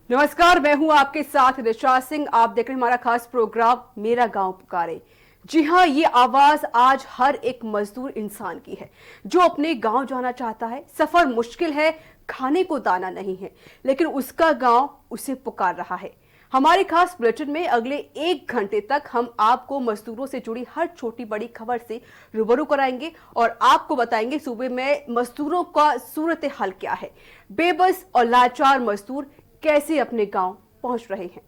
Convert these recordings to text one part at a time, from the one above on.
नमस्कार, मैं हूं आपके साथ ऋचा सिंह। आप देख रहे हैं हमारा खास प्रोग्राम मेरा गांव पुकारे। जी हां, ये आवाज आज हर एक मजदूर इंसान की है जो अपने गांव जाना चाहता है। सफर मुश्किल है, खाने को दाना नहीं है, लेकिन उसका गांव उसे पुकार रहा है। हमारे खास बुलेटिन में अगले 1 घंटे तक हम आपको मजदूरों से जुड़ी हर छोटी बड़ी खबर से रूबरू कराएंगे और आपको बताएंगे सूबे में मजदूरों का सूरत हाल क्या है। बेबस और लाचार मजदूर कैसे अपने गांव पहुंच रहे हैं।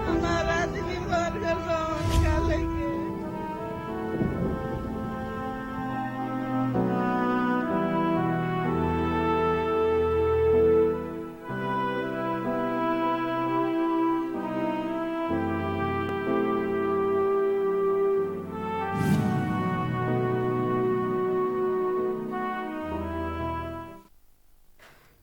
हमारा आदमी मर गया, निकालेंगे।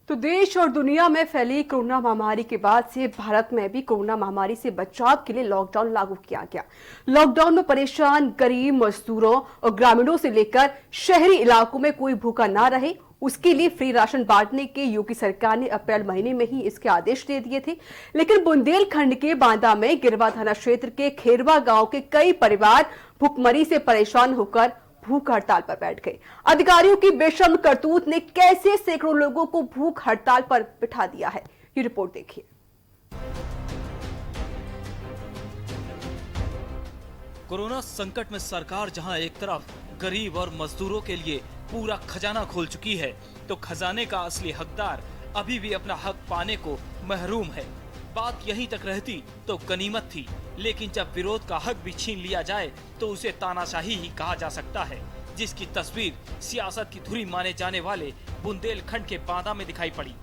तो देश और दुनिया में फैली कोरोना महामारी के बाद से भारत में भी कोरोना महामारी से बचाव के लिए लॉकडाउन लागू किया गया। लॉकडाउन में परेशान गरीब मजदूरों और ग्रामीणों से लेकर शहरी इलाकों में कोई भूखा ना रहे, उसके लिए फ्री राशन बांटने के योगी सरकार ने अप्रैल महीने में ही इसके आदेश दे दिए थे। लेकिन बुंदेलखंड के बांदा में गिरवा थाना क्षेत्र के खेरवा गांव के कई परिवार भूखमरी से परेशान होकर भूख हड़ताल पर बैठ गए। अधिकारियों की बेशर्म करतूत ने कैसे सैकड़ों लोगों को भूख हड़ताल पर बिठा दिया है, ये रिपोर्ट देखिए। कोरोना संकट में सरकार जहां एक तरफ गरीब और मजदूरों के लिए पूरा खजाना खोल चुकी है, तो खजाने का असली हकदार अभी भी अपना हक पाने को महरूम है। बात यहीं तक रहती तो गनीमत थी, लेकिन जब विरोध का हक भी छीन लिया जाए तो उसे तानाशाही ही कहा जा सकता है, जिसकी तस्वीर सियासत की धुरी माने जाने वाले बुंदेलखंड के बांदा में दिखाई पड़ी।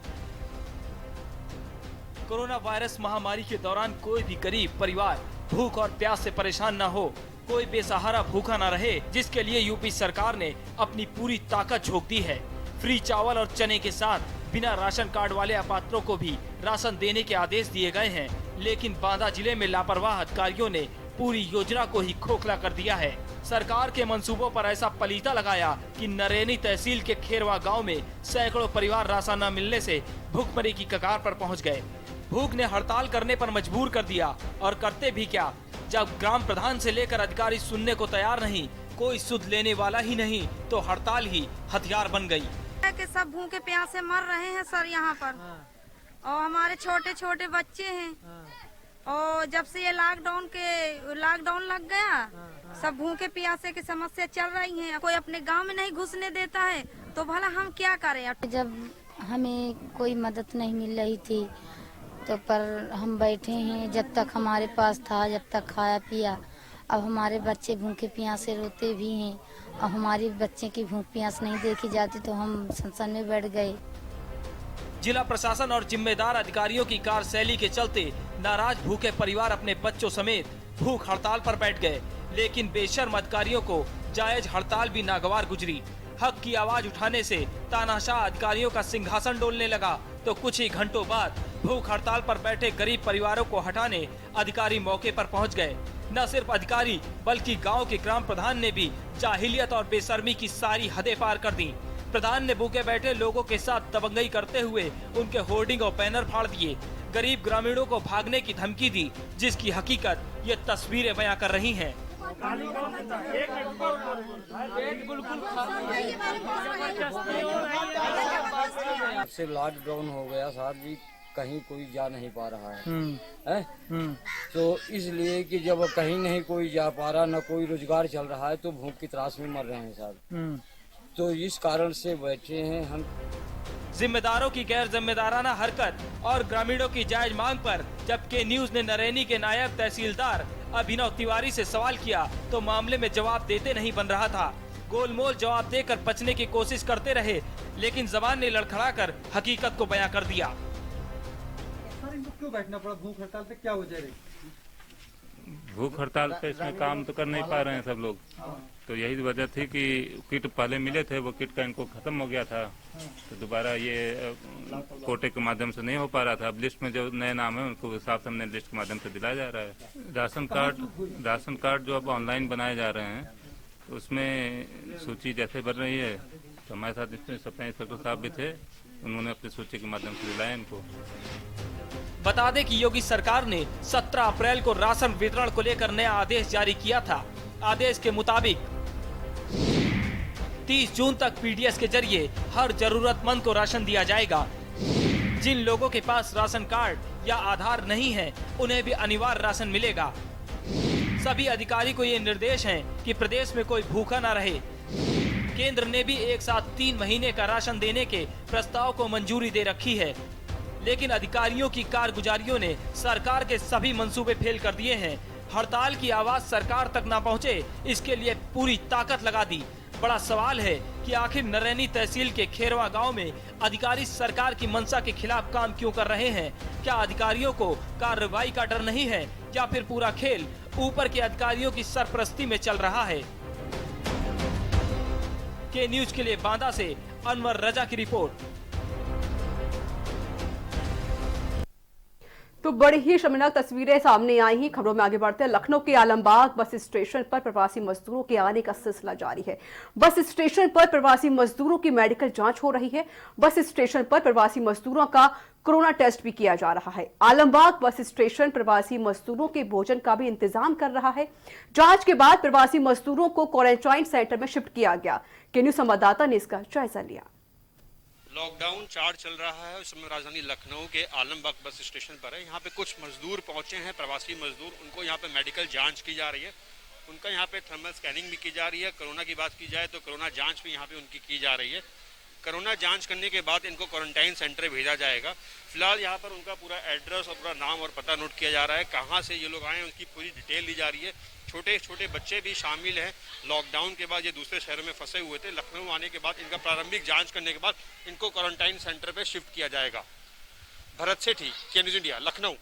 कोरोना वायरस महामारी के दौरान कोई भी गरीब परिवार भूख और प्यास से परेशान न हो, कोई बेसहारा भूखा न रहे, जिसके लिए यूपी सरकार ने अपनी पूरी ताकत झोंक दी है। फ्री चावल और चने के साथ बिना राशन कार्ड वाले अपात्रों को भी राशन देने के आदेश दिए गए हैं, लेकिन बांदा जिले में लापरवाह अधिकारियों ने पूरी योजना को ही खोखला कर दिया है। सरकार के मंसूबों पर ऐसा पलीता लगाया कि नरेनी तहसील के खेरवा गांव में सैकड़ों परिवार राशन न मिलने से भूखमरी की कगार पर पहुंच गए। भूख ने हड़ताल करने पर मजबूर कर दिया, और करते भी क्या, जब ग्राम प्रधान से लेकर अधिकारी सुनने को तैयार नहीं, कोई सुध लेने वाला ही नहीं, तो हड़ताल ही हथियार बन गई। के सब भूखे प्यासे मर रहे हैं सर यहाँ पर। और हमारे छोटे छोटे बच्चे हैं। और जब से ये लॉकडाउन लग गया, सब भूखे प्यासे की समस्या चल रही है। कोई अपने गांव में नहीं घुसने देता है, तो भला हम क्या करें। जब हमें कोई मदद नहीं मिल रही थी तो पर हम बैठे हैं, जब तक हमारे पास था, जब तक खाया पिया। अब हमारे बच्चे भूखे प्यासे रोते भी हैं, और हमारी बच्चे की भूख प्यास नहीं देखी जाती तो हम सनसन में बैठ गए। जिला प्रशासन और जिम्मेदार अधिकारियों की कार्यशैली के चलते नाराज भूखे परिवार अपने बच्चों समेत भूख हड़ताल पर बैठ गए, लेकिन बेशर्म अधिकारियों को जायज हड़ताल भी नागवार गुजरी। हक की आवाज उठाने से तानाशाह अधिकारियों का सिंहासन डोलने लगा, तो कुछ ही घंटों बाद भूख हड़ताल पर बैठे गरीब परिवारों को हटाने अधिकारी मौके पर पहुंच गए। न सिर्फ अधिकारी बल्कि गांव के ग्राम प्रधान ने भी जाहिलियत और बेशर्मी की सारी हदें पार कर दी। प्रधान ने भूखे बैठे लोगों के साथ दबंगई करते हुए उनके होर्डिंग और बैनर फाड़ दिए, गरीब ग्रामीणों को भागने की धमकी दी, जिसकी हकीकत ये तस्वीरें बयां कर रही हैं। से लॉकडाउन हो गया साहब जी, कहीं कोई जा नहीं पा रहा है, तो इसलिए कि जब कहीं नहीं कोई जा पा रहा, न कोई रोजगार चल रहा है, तो भूख की त्रास में मर रहे हैं साहब। तो इस कारण से बैठे हैं हम। जिम्मेदारों की गैर जिम्मेदाराना हरकत और ग्रामीणों की जायज मांग पर जब के न्यूज ने नरैनी के नायब तहसीलदार अभिनव तिवारी से सवाल किया, तो मामले में जवाब देते नहीं बन रहा था। गोलमोल जवाब देकर बचने की कोशिश करते रहे, लेकिन जबान ने लड़खड़ाकर हकीकत को बयां कर दिया। सर, इनको क्यों बैठना पड़ा भूख हड़ताल पे, क्या वजह रही? भूख हड़ताल पे इसमें काम तो कर नहीं पा रहे हैं सब लोग, तो यही वजह थी कि किट पहले मिले थे, वो किट का इनको खत्म हो गया था, तो दोबारा ये कोटे के माध्यम से नहीं हो पा रहा था। अब लिस्ट में जो नए नाम है उनको हिसाब से हमने लिस्ट के माध्यम से दिलाया जा रहा है। राशन कार्ड जो अब ऑनलाइन बनाए जा रहे हैं, तो उसमें सूची जैसे बन रही है, तो हमारे साथ इसमें सप्लाई इंस्पेक्टर साहब भी थे, उन्होंने अपनी सूची के माध्यम से दिलाया इनको। बता दें कि योगी सरकार ने 17 अप्रैल को राशन वितरण को लेकर नया आदेश जारी किया था। आदेश के मुताबिक 30 जून तक पीडीएस के जरिए हर जरूरतमंद को राशन दिया जाएगा। जिन लोगों के पास राशन कार्ड या आधार नहीं है, उन्हें भी अनिवार्य राशन मिलेगा। सभी अधिकारी को ये निर्देश हैं कि प्रदेश में कोई भूखा न रहे। केंद्र ने भी एक साथ 3 महीने का राशन देने के प्रस्ताव को मंजूरी दे रखी है, लेकिन अधिकारियों की कारगुजारियों ने सरकार के सभी मंसूबे फेल कर दिए हैं। हड़ताल की आवाज सरकार तक न पहुंचे, इसके लिए पूरी ताकत लगा दी। बड़ा सवाल है कि आखिर नरैनी तहसील के खेरवा गांव में अधिकारी सरकार की मंशा के खिलाफ काम क्यों कर रहे हैं? क्या अधिकारियों को कार्रवाई का डर नहीं है, या फिर पूरा खेल ऊपर के अधिकारियों की सरपरस्ती में चल रहा है? के न्यूज के लिए बांदा से अनवर रजा की रिपोर्ट। तो बड़ी ही शर्मनाक तस्वीरें सामने आई हैं। खबरों में आगे बढ़ते हैं। लखनऊ के आलमबाग बस स्टेशन पर प्रवासी मजदूरों के आने का सिलसिला जारी है। बस स्टेशन पर प्रवासी मजदूरों की मेडिकल जांच हो रही है। बस स्टेशन पर प्रवासी मजदूरों का कोरोना टेस्ट भी किया जा रहा है। आलमबाग बस स्टेशन प्रवासी मजदूरों के भोजन का भी इंतजाम कर रहा है। जांच के बाद प्रवासी मजदूरों को क्वारंटाइन सेंटर में शिफ्ट किया गया। के न्यूज संवाददाता ने इसका जायजा लिया। लॉकडाउन 4 चल रहा है। उस समय राजधानी लखनऊ के आलमबाग बस स्टेशन पर है। यहाँ पे कुछ मजदूर पहुंचे हैं, प्रवासी मजदूर। उनको यहाँ पे मेडिकल जांच की जा रही है। उनका यहाँ पे थर्मल स्कैनिंग भी की जा रही है। कोरोना की बात की जाए तो कोरोना जांच भी यहाँ पे उनकी की जा रही है। कोरोना जांच करने के बाद इनको क्वारंटाइन सेंटर भेजा जाएगा। फिलहाल यहाँ पर उनका पूरा एड्रेस और पूरा नाम और पता नोट किया जा रहा है। कहाँ से ये लोग आए हैं उनकी पूरी डिटेल ली जा रही है। छोटे छोटे बच्चे भी शामिल हैं। लॉकडाउन के बाद ये दूसरे शहरों में फंसे हुए थे। लखनऊ आने के बाद इनका प्रारंभिक जांच करने के बाद इनको क्वारंटाइन सेंटर पे शिफ्ट किया जाएगा। भरत सेठी, के न्यूज़ इंडिया, लखनऊ।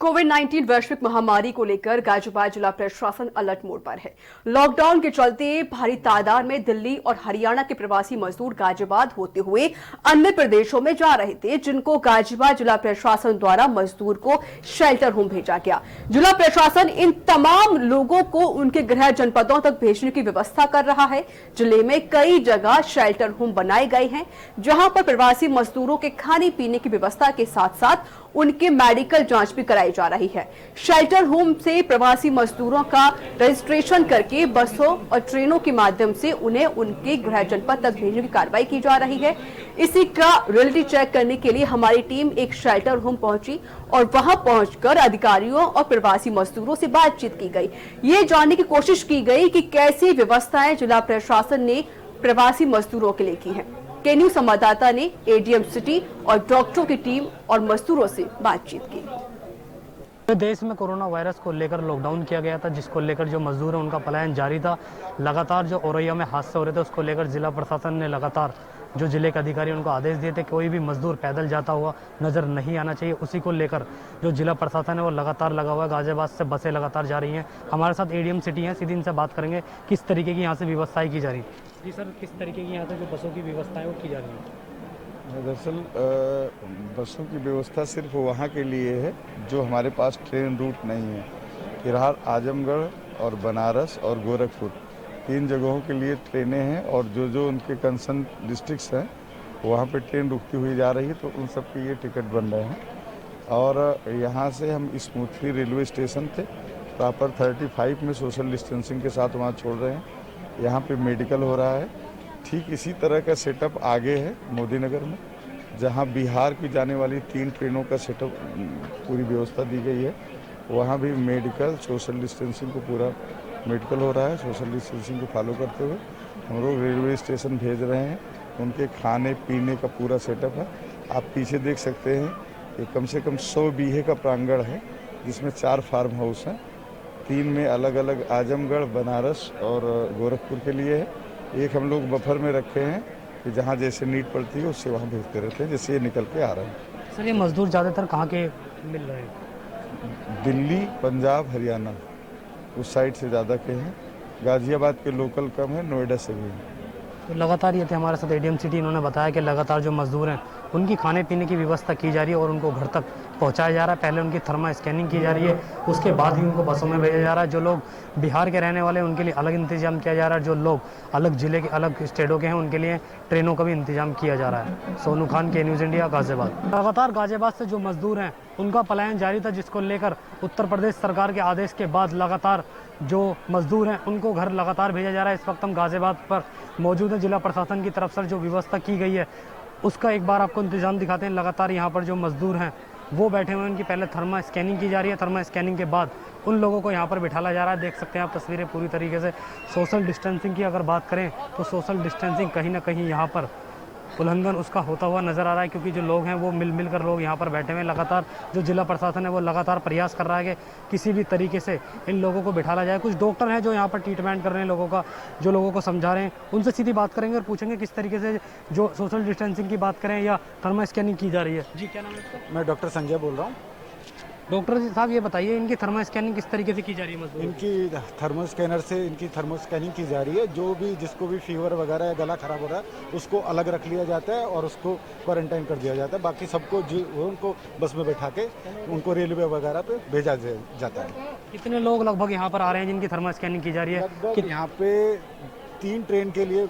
कोविड-19 वैश्विक महामारी को लेकर गाजियाबाद जिला प्रशासन अलर्ट मोड पर है। लॉकडाउन के चलते भारी तादाद में दिल्ली और हरियाणा के प्रवासी मजदूर गाजियाबाद होते हुए अन्य प्रदेशों में जा रहे थे, जिनको गाजियाबाद जिला प्रशासन द्वारा मजदूर को शेल्टर होम भेजा गया। जिला प्रशासन इन तमाम लोगों को उनके गृह जनपदों तक भेजने की व्यवस्था कर रहा है। जिले में कई जगह शेल्टर होम बनाए गए हैं, जहां पर प्रवासी मजदूरों के खाने पीने की व्यवस्था के साथ साथ उनके मेडिकल जांच भी कराई जा रही है। शेल्टर होम से प्रवासी मजदूरों का रजिस्ट्रेशन करके बसों और ट्रेनों के माध्यम से उन्हें उनके गृह जनपद तक भेजने की कार्रवाई की जा रही है। इसी का रियलिटी चेक करने के लिए हमारी टीम एक शेल्टर होम पहुंची और वहां पहुंचकर अधिकारियों और प्रवासी मजदूरों से बातचीत की गई। ये जानने की कोशिश की गई कि कैसी व्यवस्थाएं जिला प्रशासन ने प्रवासी मजदूरों के लिए की है। के न्यूज संवाददाता ने एडीएम सिटी और डॉक्टरों की टीम और मजदूरों से बातचीत की। तो देश में कोरोना वायरस को लेकर लॉकडाउन किया गया था, जिसको लेकर जो मजदूर हैं उनका पलायन जारी था। लगातार जो औरैया में हादसे हो रहे थे, उसको लेकर जिला प्रशासन ने लगातार जो जिले के अधिकारी उनको आदेश दिए थे, कोई भी मजदूर पैदल जाता हुआ नजर नहीं आना चाहिए। उसी को लेकर जो जिला प्रशासन है वो लगातार लगा हुआ है। गाजियाबाद से बसें लगातार जा रही हैं। हमारे साथ एडीएम सिटी हैं, सीधी इनसे बात करेंगे किस तरीके की यहाँ से व्यवस्थाएं की जा रही है। जी सर, किस तरीके की यहाँ से जो बसों की व्यवस्थाएं वो की जा रही है? दरअसल बसों की व्यवस्था सिर्फ वहाँ के लिए है जो हमारे पास ट्रेन रूट नहीं है। फिलहाल आजमगढ़ और बनारस और गोरखपुर 3 जगहों के लिए ट्रेनें हैं और जो उनके कंसर्न डिस्ट्रिक्ट्स हैं वहाँ पे ट्रेन रुकती हुई जा रही है, तो उन सब के ये टिकट बन रहे हैं। और यहाँ से हम स्मूथली रेलवे स्टेशन थे प्रॉपर 35 में सोशल डिस्टेंसिंग के साथ वहाँ छोड़ रहे हैं। यहाँ पे मेडिकल हो रहा है। ठीक इसी तरह का सेटअप आगे है मोदी नगर में, जहाँ बिहार की जाने वाली 3 ट्रेनों का सेटअप पूरी व्यवस्था दी गई है। वहाँ भी मेडिकल, सोशल डिस्टेंसिंग को पूरा मेडिकल हो रहा है। सोशल डिस्टेंसिंग को फॉलो करते हुए हम लोग रेलवे स्टेशन भेज रहे हैं। उनके खाने पीने का पूरा सेटअप है। आप पीछे देख सकते हैं कि कम से कम 100 बीघे का प्रांगण है, जिसमें 4 फार्म हाउस हैं। 3 में अलग अलग आजमगढ़, बनारस और गोरखपुर के लिए है। एक हम लोग बफर में रखे हैं कि जहाँ जैसे नीड पड़ती है उससे वहाँ भेजते रहते हैं, जैसे ये निकल के आ रहे हैं। सर, ये मजदूर ज़्यादातर कहाँ के मिल रहे हैं? दिल्ली, पंजाब, हरियाणा उस साइड से ज़्यादा के हैं। गाजियाबाद के लोकल कम है, नोएडा से भी हैं। तो लगातार ये थे हमारे साथ एडीएम सिटी। इन्होंने बताया कि लगातार जो मजदूर हैं उनकी खाने पीने की व्यवस्था की जा रही है और उनको घर तक पहुंचाया जा रहा है। पहले उनकी थर्मा स्कैनिंग की जा रही है, उसके बाद ही उनको बसों में भेजा जा रहा है। जो लोग बिहार के रहने वाले हैं उनके लिए अलग इंतजाम किया जा रहा है, जो लोग अलग जिले के अलग स्टेटों के हैं उनके लिए ट्रेनों का भी इंतजाम किया जा रहा है। सोनू खान के न्यूज़ इंडिया गाजियाबाद। लगातार गाजियाबाद से जो मजदूर हैं उनका पलायन जारी था, जिसको लेकर उत्तर प्रदेश सरकार के आदेश के बाद लगातार जो मजदूर हैं उनको घर लगातार भेजा जा रहा है। इस वक्त हम गाजियाबाद पर मौजूद हैं। जिला प्रशासन की तरफ से जो व्यवस्था की गई है उसका एक बार आपको इंतजाम दिखाते हैं। लगातार यहाँ पर जो मजदूर हैं वो बैठे हुए हैं, उनकी पहले थर्मा स्कैनिंग की जा रही है। थर्मा स्कैनिंग के बाद उन लोगों को यहाँ पर बिठाला जा रहा है। देख सकते हैं आप तस्वीरें पूरी तरीके से। सोशल डिस्टेंसिंग की अगर बात करें तो सोशल डिस्टेंसिंग कहीं ना कहीं यहाँ पर उल्लंघन उसका होता हुआ नज़र आ रहा है, क्योंकि जो लोग हैं वो मिल कर लोग यहाँ पर बैठे हुए हैं। लगातार जो जिला प्रशासन है वो लगातार प्रयास कर रहा है कि किसी भी तरीके से इन लोगों को बिठाला जाए। कुछ डॉक्टर हैं जो यहाँ पर ट्रीटमेंट कर रहे हैं लोगों का, जो लोगों को समझा रहे हैं। उनसे सीधी बात करेंगे और पूछेंगे किस तरीके से जो सोशल डिस्टेंसिंग की बात करें या थर्मा स्कैनिंग की जा रही है। जी क्या नाम है आपका? मैं डॉक्टर संजय बोल रहा हूँ। डॉक्टर साहब ये बताइए इनकी थर्मा स्कैनिंग किस तरीके से की जा रही है? मजदूर इनकी थर्मो स्कैनर से इनकी थर्मो स्कैनिंग की जा रही है। जो भी जिसको भी फीवर वगैरह या गला खराब हो रहा है उसको अलग रख लिया जाता है और उसको क्वारंटाइन कर दिया जाता है। बाकी सबको उनको बस में बैठा के उनको रेलवे वगैरह पे भेजा जाता है। कितने लोग लगभग यहाँ पर आ रहे हैं जिनकी थर्मा स्कैनिंग की जा रही है? लगभग यहाँ पे 3 ट्रेन के लिए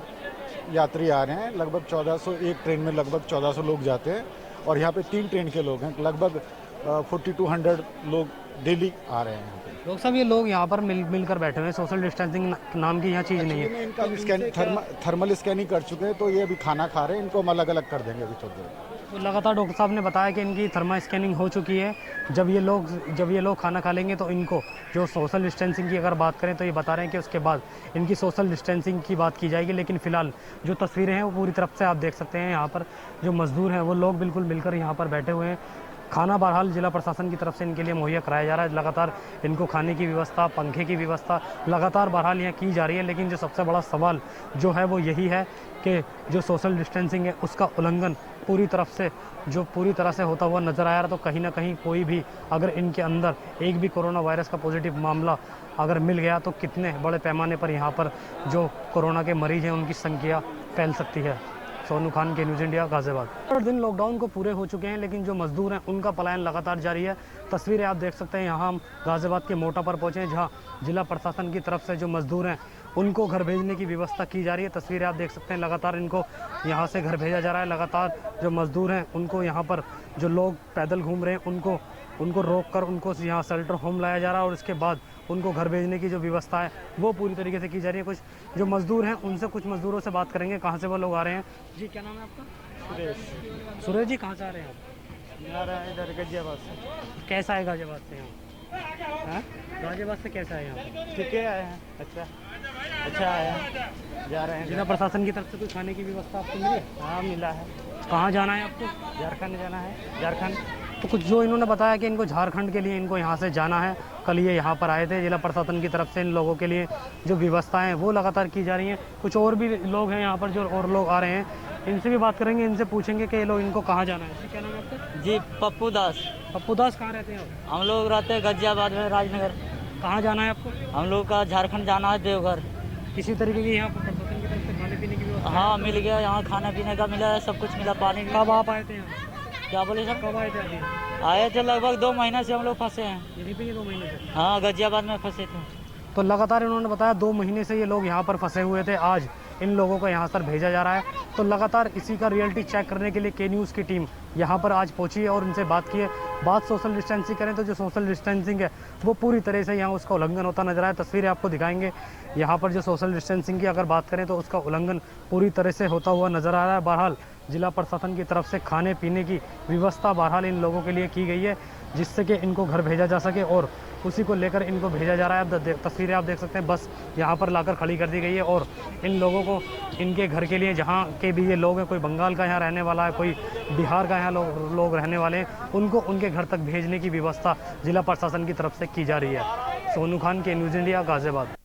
यात्री आ रहे हैं। लगभग 1400, एक ट्रेन में लगभग 1400 लोग जाते हैं और यहाँ पे 3 ट्रेन के लोग हैं। लगभग 4200 लोग डेली आ रहे हैं यहाँ पे। डॉक्टर साहब ये लोग यहाँ पर मिलकर बैठे हुए हैं। सोशल डिस्टेंसिंग नाम की यहाँ चीज़ नहीं है। इनका थर्मल स्कैनिंग कर चुके हैं, तो ये अभी खाना खा रहे हैं। इनको हम अलग अलग कर देंगे अभी थोड़ी देर। तो लगातार डॉक्टर साहब ने बताया कि इनकी थर्मा स्कैनिंग हो चुकी है। जब ये लोग खाना खा लेंगे तो इनको जो सोशल डिस्टेंसिंग की अगर बात करें तो ये बता रहे हैं कि उसके बाद इनकी सोशल डिस्टेंसिंग की बात की जाएगी। लेकिन फिलहाल जो तस्वीरें हैं वो पूरी तरफ से आप देख सकते हैं। यहाँ पर जो मजदूर हैं वो लोग बिल्कुल मिलकर यहाँ पर बैठे हुए हैं। खाना बहरहाल जिला प्रशासन की तरफ से इनके लिए मुहैया कराया जा रहा है। लगातार इनको खाने की व्यवस्था, पंखे की व्यवस्था लगातार बहरहाल यहाँ की जा रही है। लेकिन जो सबसे बड़ा सवाल जो है वो यही है कि जो सोशल डिस्टेंसिंग है उसका उल्लंघन पूरी तरह से होता हुआ नज़र आ रहा है। तो कहीं ना कहीं कोई भी अगर इनके अंदर एक भी कोरोना वायरस का पॉजिटिव मामला अगर मिल गया तो कितने बड़े पैमाने पर यहाँ पर जो कोरोना के मरीज हैं उनकी संख्या फैल सकती है। सोनू खान के न्यूज़ इंडिया गाजियाबाद। 8 दिन लॉकडाउन को पूरे हो चुके हैं, लेकिन जो मजदूर हैं उनका पलायन लगातार जारी है। तस्वीरें आप देख सकते हैं। यहाँ हम गाजियाबाद के मोटा पर पहुँचे हैं, जहाँ जिला प्रशासन की तरफ से जो मजदूर हैं उनको घर भेजने की व्यवस्था की जा रही है। तस्वीरें आप देख सकते हैं। लगातार इनको यहाँ से घर भेजा जा रहा है। लगातार जो मजदूर हैं उनको यहाँ पर जो लोग पैदल घूम रहे हैं उनको रोक कर उनको यहाँ शेल्टर होम लाया जा रहा है और उसके बाद उनको घर भेजने की जो व्यवस्था है वो पूरी तरीके से की जा रही है। कुछ जो मजदूर हैं उनसे कुछ मजदूरों से बात करेंगे, कहाँ से वो लोग आ रहे हैं। जी क्या नाम है आपका? सुरेश जी कहाँ से आ रहे हैं आप? आ रहे हैं इधर गाजियाबाद से। कैसा है गाजियाबाद से यहाँ? गाजियाबाद से कैसा है यहाँ? ठीक है आए हैं। अच्छा आया है। जा रहे हैं। जिला प्रशासन की तरफ से कुछ खाने की व्यवस्था आपको मिली? हाँ मिला है। कहाँ जाना है आपको? झारखंड जाना है। झारखंड। तो कुछ जो इन्होंने बताया कि इनको झारखंड के लिए इनको यहाँ से जाना है। कल ये यहाँ पर आए थे। जिला प्रशासन की तरफ से इन लोगों के लिए जो व्यवस्थाएं वो लगातार की जा रही हैं। कुछ और भी लोग हैं यहाँ पर जो और लोग आ रहे हैं, इनसे भी बात करेंगे। इनसे पूछेंगे कि ये लोग इनको कहाँ जाना है। क्या नाम है आपका? जी पप्पू दास। पप्पू दास कहाँ रहते हैं? हम लोग रहते हैं गाजियाबाद में, राजनगर। कहाँ जाना है आपको? हम लोग का झारखंड जाना है, देवघर। किसी तरीके की यहाँ पर प्रशासन की तरफ से खाने पीने की व्यवस्था? हाँ मिल गया, यहाँ खाने पीने का मिला है, सब कुछ मिला। पानी। कब आप आए थे यहाँ? क्या बोले सर? कब आए थे अभी? आए थे लगभग 2 महीने से हम लोग फंसे हैं। यहीं पे 2 महीने से? हाँ गाजियाबाद में फंसे थे। तो लगातार इन्होंने बताया 2 महीने से ये लोग यहाँ पर फंसे हुए थे। आज इन लोगों को यहाँ पर भेजा जा रहा है। तो लगातार इसी का रियलिटी चेक करने के लिए के न्यूज़ की टीम यहाँ पर आज पहुँची है और इनसे बात की है। बात सोशल डिस्टेंसिंग करें तो जो सोशल डिस्टेंसिंग है वो पूरी तरह से यहाँ उसका उल्लंघन होता नजर आया। तस्वीरें आपको दिखाएंगे। यहाँ पर जो सोशल डिस्टेंसिंग की अगर बात करें तो उसका उल्लंघन पूरी तरह से होता हुआ नजर आ रहा है। बहरहाल जिला प्रशासन की तरफ से खाने पीने की व्यवस्था बहरहाल इन लोगों के लिए की गई है, जिससे कि इनको घर भेजा जा सके और उसी को लेकर इनको भेजा जा रहा है। अब तस्वीरें आप देख सकते हैं। बस यहाँ पर लाकर खड़ी कर दी गई है और इन लोगों को इनके घर के लिए, जहाँ के भी ये लोग हैं, कोई बंगाल का यहाँ रहने वाला है, कोई बिहार का यहाँ लोग रहने वाले हैं, उनको उनके घर तक भेजने की व्यवस्था जिला प्रशासन की तरफ से की जा रही है। सोनू खान के न्यूज़ इंडिया गाजियाबाद।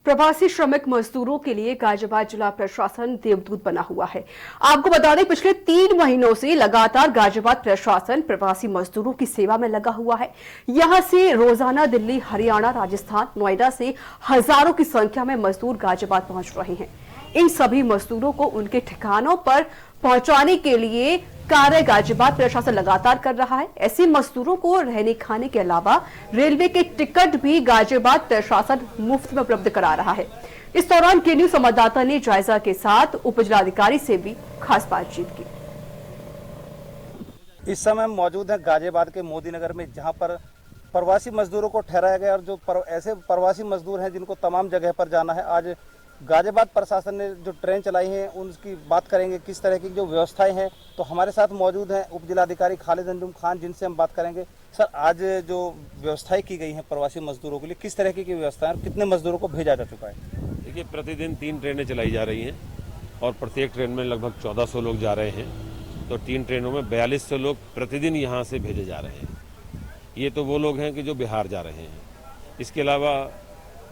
प्रवासी श्रमिक मजदूरों के लिए गाजियाबाद जिला प्रशासन देवदूत बना हुआ है। आपको बता दें पिछले 3 महीनों से लगातार गाजियाबाद प्रशासन प्रवासी मजदूरों की सेवा में लगा हुआ है। यहां से रोजाना दिल्ली, हरियाणा, राजस्थान, नोएडा से हजारों की संख्या में मजदूर गाजियाबाद पहुंच रहे हैं। इन सभी मजदूरों को उनके ठिकानों पर पहुंचाने के लिए कार्य गाजियाबाद प्रशासन लगातार कर रहा है। ऐसे मजदूरों को रहने खाने के अलावा रेलवे के टिकट भी गाजियाबाद प्रशासन मुफ्त में उपलब्ध करा रहा है। इस दौरान के न्यूज संवाददाता ने जायजा के साथ उप जिलाधिकारी से भी खास बातचीत की। इस समय हम मौजूद हैं गाजियाबाद के मोदी नगर में, जहां पर प्रवासी मजदूरों को ठहराया गया और जो ऐसे प्रवासी मजदूर हैं जिनको तमाम जगह पर जाना है। आज गाजियाबाद प्रशासन ने जो ट्रेन चलाई है उनकी बात करेंगे, किस तरह की जो व्यवस्थाएं हैं। तो हमारे साथ मौजूद हैं उप जिलाधिकारी खालिद अंजुम खान, जिनसे हम बात करेंगे। सर, आज जो व्यवस्थाएं की गई हैं प्रवासी मजदूरों के लिए, किस तरह की व्यवस्थाएं, कितने मजदूरों को भेजा जा चुका है? देखिए, प्रतिदिन 3 ट्रेनें चलाई जा रही हैं और प्रत्येक ट्रेन में लगभग 1400 लोग जा रहे हैं। तो 3 ट्रेनों में 4200 लोग प्रतिदिन यहाँ से भेजे जा रहे हैं। ये तो वो लोग हैं कि जो बिहार जा रहे हैं। इसके अलावा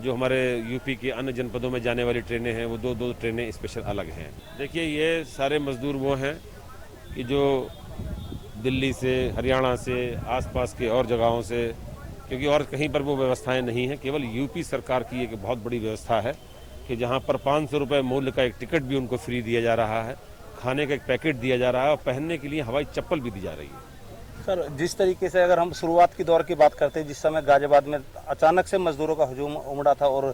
जो हमारे यूपी के अन्य जनपदों में जाने वाली ट्रेनें हैं वो 2-2 ट्रेनें स्पेशल अलग हैं। देखिए, ये सारे मजदूर वो हैं कि जो दिल्ली से, हरियाणा से, आसपास के और जगहों से, क्योंकि और कहीं पर वो व्यवस्थाएं नहीं हैं। केवल यूपी सरकार की एक बहुत बड़ी व्यवस्था है कि जहाँ पर 500 रुपये मूल्य का एक टिकट भी उनको फ्री दिया जा रहा है, खाने का एक पैकेट दिया जा रहा है और पहनने के लिए हवाई चप्पल भी दी जा रही है। सर, जिस तरीके से अगर हम शुरुआत की दौर की बात करते हैं, जिस समय गाजियाबाद में अचानक से मजदूरों का हुजूम उमड़ा था और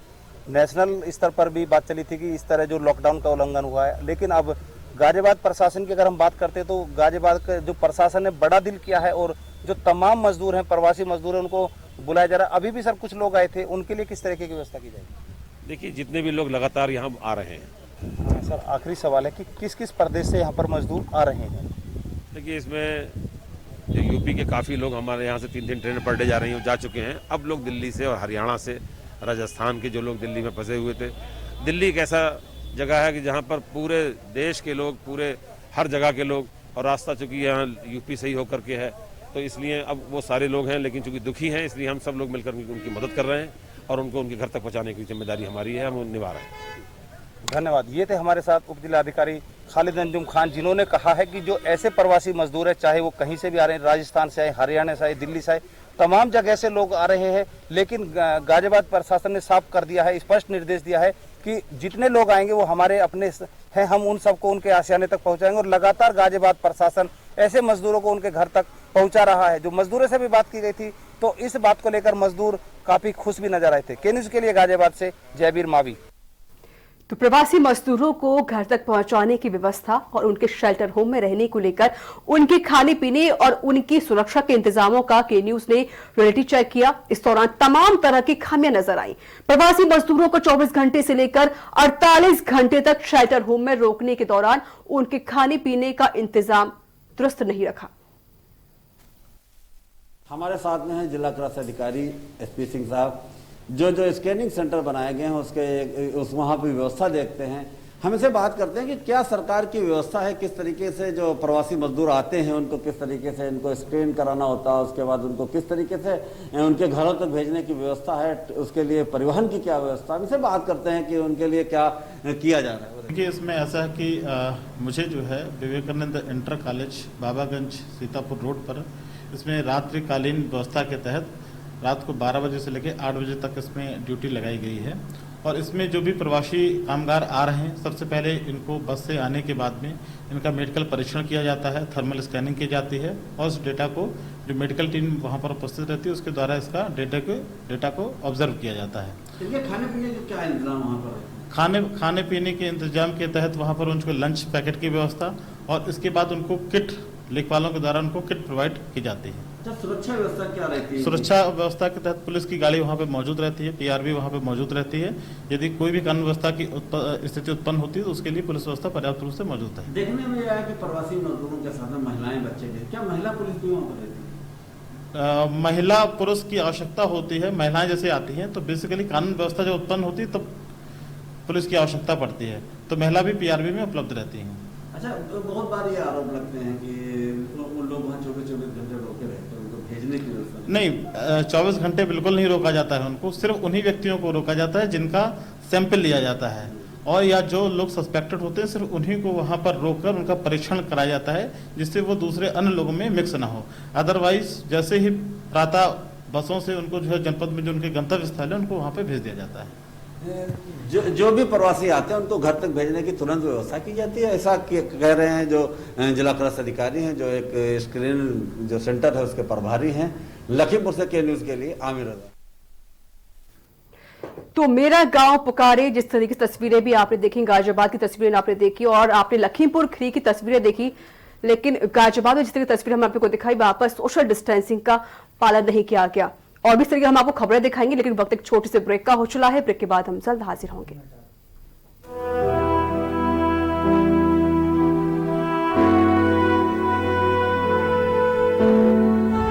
नेशनल स्तर पर भी बात चली थी कि इस तरह जो लॉकडाउन का उल्लंघन हुआ है, लेकिन अब गाजियाबाद प्रशासन की अगर हम बात करते हैं तो गाजियाबाद का जो प्रशासन ने बड़ा दिल किया है और जो तमाम मजदूर हैं, प्रवासी मजदूर हैं, उनको बुलाया जा रहा है। अभी भी सर कुछ लोग आए थे, उनके लिए किस तरीके की व्यवस्था की जाएगी? देखिए, जितने भी लोग लगातार यहाँ आ रहे हैं। सर, आखिरी सवाल है कि किस किस प्रदेश से यहाँ पर मजदूर आ रहे हैं? देखिए, इसमें जो यूपी के काफ़ी लोग हमारे यहाँ से 3-3 ट्रेनें पर डे जा रही हैं, जा चुके हैं। अब लोग दिल्ली से और हरियाणा से, राजस्थान के जो लोग दिल्ली में फंसे हुए थे। दिल्ली एक ऐसा जगह है कि जहाँ पर पूरे देश के लोग, पूरे हर जगह के लोग, और रास्ता चूँकि यहाँ यूपी से ही होकर के है, तो इसलिए अब वो सारे लोग हैं, लेकिन चूँकि दुखी हैं, इसलिए हम सब लोग मिलकर उनकी मदद कर रहे हैं और उनको उनके घर तक पहुँचाने की जिम्मेदारी हमारी है, हम निभा रहे हैं। धन्यवाद। ये थे हमारे साथ उप जिलाधिकारी खालिद अंजुम खान, जिन्होंने कहा है कि जो ऐसे प्रवासी मजदूर है, चाहे वो कहीं से भी आ रहे हैं, राजस्थान से आए, हरियाणा से आए, दिल्ली से आए, तमाम जगह से लोग आ रहे हैं। लेकिन गाजियाबाद प्रशासन ने साफ कर दिया है, स्पष्ट निर्देश दिया है कि जितने लोग आएंगे वो हमारे अपने हैं, हम उन सबको उनके आशियाने तक पहुंचाएंगे। और लगातार गाजियाबाद प्रशासन ऐसे मजदूरों को उनके घर तक पहुंचा रहा है। जो मजदूरों से भी बात की गई थी तो इस बात को लेकर मजदूर काफी खुश भी नजर आए थे। के न्यूज के लिए गाजियाबाद से जयवीर मावी। तो प्रवासी मजदूरों को घर तक पहुंचाने की व्यवस्था और उनके शेल्टर होम में रहने को लेकर उनके खाने पीने और उनकी सुरक्षा के इंतजामों का के न्यूज ने रियलिटी चेक किया। इस दौरान तमाम तरह की खामियां नजर आई। प्रवासी मजदूरों को 24 घंटे से लेकर 48 घंटे तक शेल्टर होम में रोकने के दौरान उनके खाने पीने का इंतजाम दुरुस्त नहीं रखा। हमारे साथ में है जिला कृषि अधिकारी SP सिंह साहब। जो स्कैनिंग सेंटर बनाए गए हैं उस वहाँ पे व्यवस्था देखते हैं। हम इसे बात करते हैं कि क्या सरकार की व्यवस्था है, किस तरीके से जो प्रवासी मजदूर आते हैं उनको किस तरीके से इनको स्क्रीन कराना होता है, उसके बाद उनको किस तरीके से उनके घरों तक भेजने की व्यवस्था है, उसके लिए परिवहन की क्या व्यवस्था। हम इसे बात करते हैं कि उनके लिए क्या किया जा रहा है। देखिए, इसमें ऐसा है कि मुझे जो है Vivekanand inter college Babaganj Sitapur road पर इसमें रात्रिकालीन व्यवस्था के तहत रात को 12 बजे से लेकर 8 बजे तक इसमें ड्यूटी लगाई गई है। और इसमें जो भी प्रवासी कामगार आ रहे हैं, सबसे पहले इनको बस से आने के बाद में इनका मेडिकल परीक्षण किया जाता है, थर्मल स्कैनिंग की जाती है और उस डेटा को जो मेडिकल टीम वहाँ पर उपस्थित रहती है उसके द्वारा इसका डेटा को ऑब्जर्व किया जाता है। खाने पीने का क्या इंतजाम वहाँ पर? खाने पीने के इंतजाम के तहत वहाँ पर उनको लंच पैकेट की व्यवस्था और इसके बाद उनको किट, लेखपालों के द्वारा उनको किट प्रोवाइड की जाती है। सुरक्षा व्यवस्था क्या रहती है? सुरक्षा व्यवस्था के तहत पुलिस की गाड़ी वहाँ पे मौजूद रहती है, PRB वहाँ पे मौजूद रहती है। यदि कोई भी कानून व्यवस्था की स्थिति उत्पन्न होती है तो उसके लिए पुलिस व्यवस्था पर्याप्त रूप से मौजूद है। देखने में यह है कि प्रवासी मजदूरों के साथ महिलाएं, बच्चे भी, क्या महिला पुलिस भी वहाँ पर रहती है? महिला पुरुष की आवश्यकता होती है। महिलाएं जैसे आती हैं तो बेसिकली कानून व्यवस्था जब उत्पन्न होती है तब पुलिस की आवश्यकता पड़ती है, तो महिला भी PRB में उपलब्ध रहती हैं। अच्छा, बहुत बार ये आरोप लगते हैं कि लोग वहाँ 24 घंटे रोके रहते हैं, उनको भेजने की व्यवस्था नहीं। 24 घंटे बिल्कुल नहीं रोका जाता है उनको, सिर्फ उन्हीं व्यक्तियों को रोका जाता है जिनका सैंपल लिया जाता है और या जो लोग सस्पेक्टेड होते हैं सिर्फ उन्हीं को वहाँ पर रोककर उनका परीक्षण कराया जाता है, जिससे वो दूसरे अन्य लोगों में मिक्स ना हो। अदरवाइज जैसे ही प्रातः बसों से उनको जो है जनपद में जो उनके गंतव्य स्थल है उनको वहाँ पे भेज दिया जाता है। जो भी प्रवासी आते हैं उनको घर तक भेजने की तुरंत व्यवस्था की जाती है। ऐसा कह रहे हैं जो जिला कृषि अधिकारी हैं, जो एक स्क्रीन जो सेंटर है उसके प्रभारी हैं। लखीमपुर से के न्यूज के लिए आमिर रजा। तो मेरा गांव पुकारे, जिस तरीके की तस्वीरें भी आपने देखी, गाजियाबाद की तस्वीरें आपने देखी और आपने लखीमपुर खीरी की तस्वीरें देखी, लेकिन गाजियाबाद में जिस तरह की तस्वीरें हम आपको दिखाई, वहां पर सोशल डिस्टेंसिंग का पालन नहीं किया गया। और भी इस तरीके हम आपको खबरें दिखाएंगे, लेकिन वक्त एक छोटे से ब्रेक का हो चला है। ब्रेक के बाद हम जल्द हाजिर होंगे।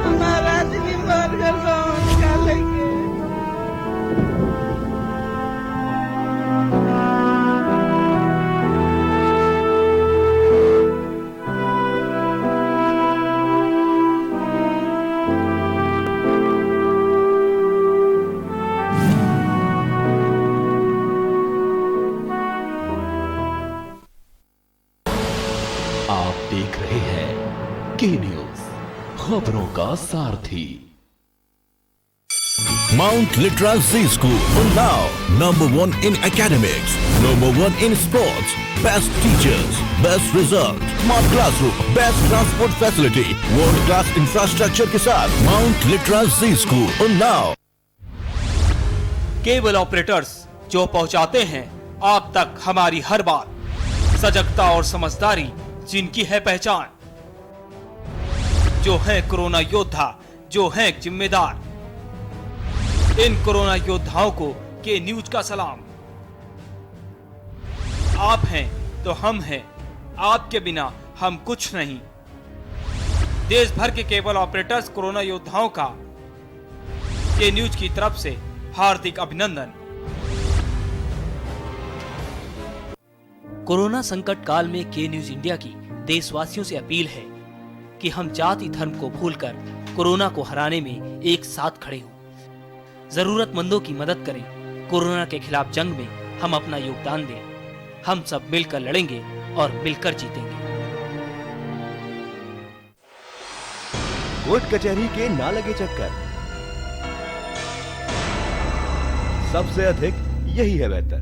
हमारा आदमी मर गया, निकालेंगे। देख रहे हैं के न्यूज, खबरों का सारथी। Mount Litra Z School, Unnao, #1 in academics, #1 in sports, best teachers, best results, smart classroom, best transport facility, world class infrastructure के साथ Mount Litra Z School, Unnao। Cable operators जो पहुंचाते हैं आप तक हमारी हर बात, सजगता और समझदारी जिनकी है पहचान, जो है कोरोना योद्धा, जो है जिम्मेदार। इन कोरोना योद्धाओं को के न्यूज का सलाम। आप हैं तो हम हैं, आपके बिना हम कुछ नहीं। देश भर के केबल ऑपरेटर्स कोरोना योद्धाओं का के न्यूज की तरफ से हार्दिक अभिनंदन। कोरोना संकट काल में के न्यूज इंडिया की देशवासियों से अपील है कि हम जाति धर्म को भूलकर कोरोना को हराने में एक साथ खड़े हों, जरूरतमंदों की मदद करें। कोरोना के खिलाफ जंग में हम अपना योगदान दें। हम सब मिलकर लड़ेंगे और मिलकर जीतेंगे। कोर्ट कचहरी के ना लगे चक्कर, सबसे अधिक यही है बेहतर।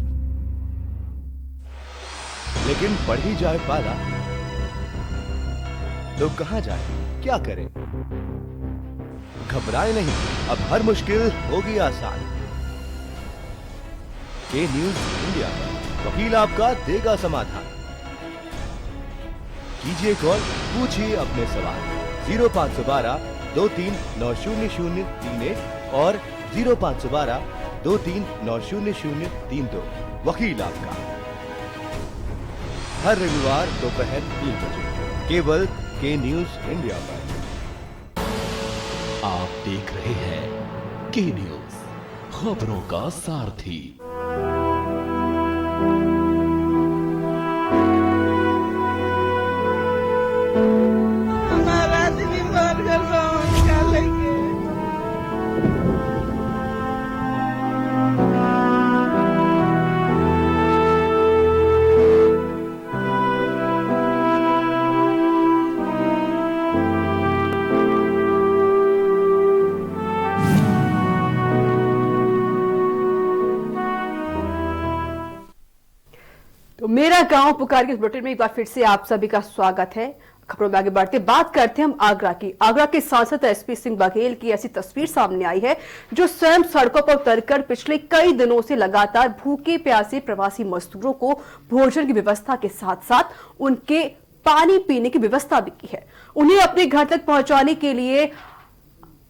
लेकिन बढ़ ही जाए पाला तो कहां जाए, क्या करें? घबराए नहीं, अब हर मुश्किल होगी आसान। के न्यूज इंडिया पर वकील आपका देगा समाधान। कीजिए कॉल, पूछिए अपने सवाल। 0512 23900031 और 0512 23900032। वकील आपका हर रविवार दोपहर 3 बजे केवल के न्यूज इंडिया पर। आप देख रहे हैं के न्यूज, खबरों का सारथी। हमारा आदमी मर गया, निकालेंगे। तो मेरा गांव पुकार के इस बुलेटिन में एक बार फिर से आप सभी का स्वागत है। खबरों में आगे बढ़ते बात करते हैं हम आगरा की। आगरा के सांसद एसपी सिंह बघेल की ऐसी तस्वीर सामने आई है जो स्वयं सड़कों पर उतरकर पिछले कई दिनों से लगातार भूखे प्यासे प्रवासी मजदूरों को भोजन की व्यवस्था के साथ साथ उनके पानी पीने की व्यवस्था भी की है। उन्हें अपने घर तक पहुंचाने के लिए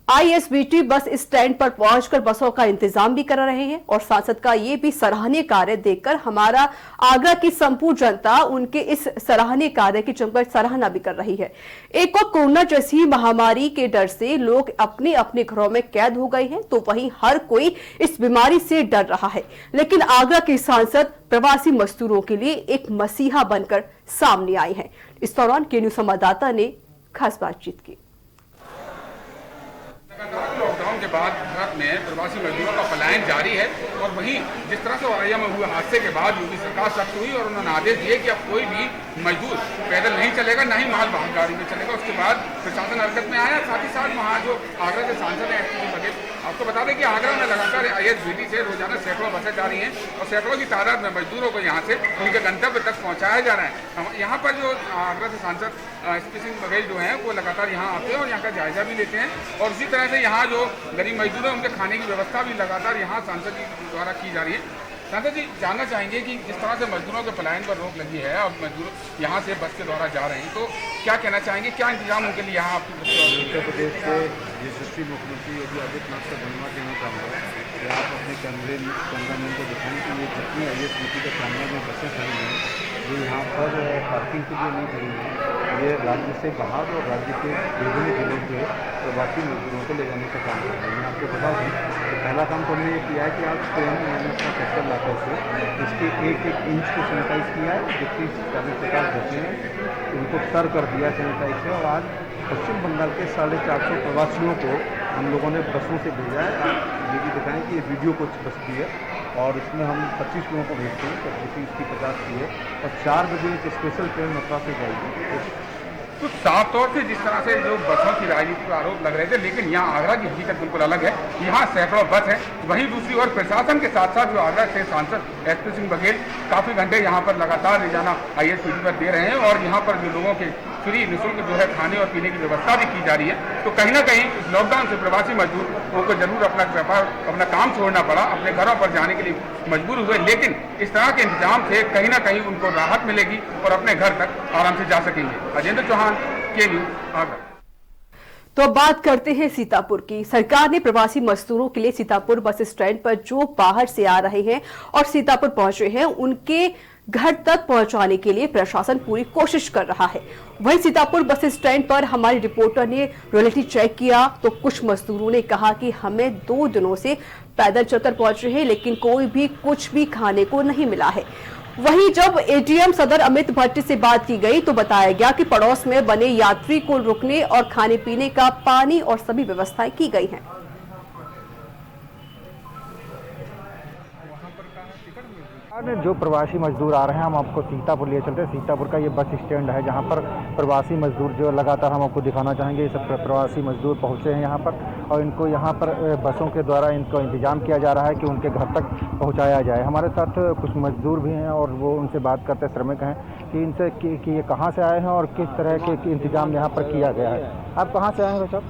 आईएसबीटी बस स्टैंड पर पहुंचकर बसों का इंतजाम भी कर रहे हैं और सांसद का ये भी सराहनीय कार्य देखकर हमारा आगरा की संपूर्ण जनता उनके इस सराहनीय कार्य की जमकर सराहना भी कर रही है। एक और कोरोना जैसी महामारी के डर से लोग अपने अपने घरों में कैद हो गए हैं, तो वहीं हर कोई इस बीमारी से डर रहा है। लेकिन आगरा के सांसद प्रवासी मजदूरों के लिए एक मसीहा बनकर सामने आए हैं। इस दौरान के न्यूज संवाददाता ने खास बातचीत की। लॉकडाउन के बाद भारत में प्रवासी मजदूरों का पलायन जारी है और वहीं जिस तरह से औरैया में हुए हादसे के बाद योगी सरकार सख्त हुई और उन्होंने आदेश दिए कि अब कोई भी मजदूर पैदल नहीं चलेगा, न ही माल वाहन गाड़ी में चलेगा। उसके बाद प्रशासन हरकत में आया। साथ ही साथ वहाँ जो आगरा के सांसद हैं एसपी बघेल, आपको बता दें कि आगरा में लगातार ISBT से रोजाना सैकड़ों बसें जा रही हैं और सैकड़ों की तादाद में मजदूरों को यहाँ से उनके गंतव्य तक पहुँचाया जा रहा है। यहाँ पर जो आगरा से सांसद SP सिंह बघेल जो हैं वो लगातार यहाँ आते हैं और यहाँ का जायजा भी लेते हैं और उसी तरह से यहाँ जो गरीब मजदूर हैं उनके खाने की व्यवस्था भी लगातार यहाँ सांसद जी द्वारा की जा रही है। सांसद जी जानना चाहेंगे कि जिस तरह से मजदूरों के पलायन पर रोक लगी है और मजदूर यहाँ से बस के द्वारा जा रहे हैं, तो क्या कहना चाहेंगे, क्या इंतजाम उनके लिए यहाँ उत्तर प्रदेश के यशस्वी मुख्यमंत्री योगी आदित्यनाथ का धन्यवाद देना चाहूँगा कि आप अपने कैमरामैन को दिखाएं कि ये जितनी ISBT के सामने में बसें खड़ी हैं जो यहाँ पर पार्किंग के लिए नहीं खड़ी हैं, ये राज्य से बाहर और राज्य के विभिन्न जिलों के प्रवासी मजदूरों को ले जाने का काम कर रहे हैं। मैं आपको बता दूँ कि पहला काम तो हमने ये किया है कि आज ट्रेन में मैंने अपना ट्रैक्टर लाकर से इसके एक इंच को सैनिटाइज किया है, जितनी 40-50 बसें हैं उनको तर कर दिया सैनिटाइज से और आज पश्चिम बंगाल के 450 प्रवासियों को हम लोगों ने बसों से भेजा है। आप ये भी दिखाएँ कि ये वीडियो कुछ बस की है और इसमें हम 25 लोगों को भेजते हैं, कैपेसिटी इसकी 50 की है और 4 बजे एक स्पेशल ट्रेन मथुरा से जाएगी। तो साफ तौर से जिस तरह से जो बसों की राजनीति पर आरोप लग रहे थे, लेकिन यहाँ आगरा की हकीकत बिल्कुल अलग है। यहाँ सैकड़ों बस है, वहीं दूसरी ओर प्रशासन के साथ साथ जो आगरा से सांसद SP सिंह बघेल काफ़ी घंटे यहाँ पर लगातार रोजाना ISBT पर दे रहे हैं और यहाँ पर जो लोगों के फ्री निःशुल्क जो है खाने और पीने की व्यवस्था भी की जा रही है। तो कहीं ना कहीं इस लॉकडाउन से प्रवासी मजदूरों को जरूर अपना व्यापार, अपना काम छोड़ना पड़ा, अपने घरों पर जाने के लिए मजबूर हुए, लेकिन इस तरह के इंतजाम से कहीं ना कहीं उनको राहत मिलेगी और अपने घर तक आराम से जा सकेंगे। अजेंद्र चौहान, के न्यूज़, आगरा। तो बात करते हैं सीतापुर की। सरकार ने प्रवासी मजदूरों के लिए सीतापुर बस स्टैंड पर जो बाहर से आ रहे हैं और सीतापुर पहुंचे हैं उनके घर तक पहुंचाने के लिए प्रशासन पूरी कोशिश कर रहा है। वहीं सीतापुर बस स्टैंड पर हमारे रिपोर्टर ने रियलिटी चेक किया तो कुछ मजदूरों ने कहा कि हमें 2 दिनों से पैदल चलकर पहुंचे हैं लेकिन कोई भी कुछ भी खाने को नहीं मिला है। वहीं जब ADM सदर अमित भट्ट से बात की गई तो बताया गया कि पड़ोस में बने यात्री को रुकने और खाने पीने का पानी और सभी व्यवस्थाएं की गई हैं। जो प्रवासी मजदूर आ रहे हैं हम आपको सीतापुर लिए चलते हैं। सीतापुर का ये बस स्टैंड है जहाँ पर प्रवासी मजदूर जो लगातार हम आपको दिखाना चाहेंगे। ये सब प्रवासी मजदूर पहुँचे हैं यहाँ पर और इनको यहाँ पर बसों के द्वारा इनको इंतजाम किया जा रहा है कि उनके घर तक पहुँचाया जाए। हमारे साथ कुछ मजदूर भी हैं और वो उनसे बात करते श्रमिक हैं कि इनसे कि ये कहाँ से आए हैं और किस तरह के इंतजाम यहाँ पर किया गया है। आप कहाँ से आए हैं साहब?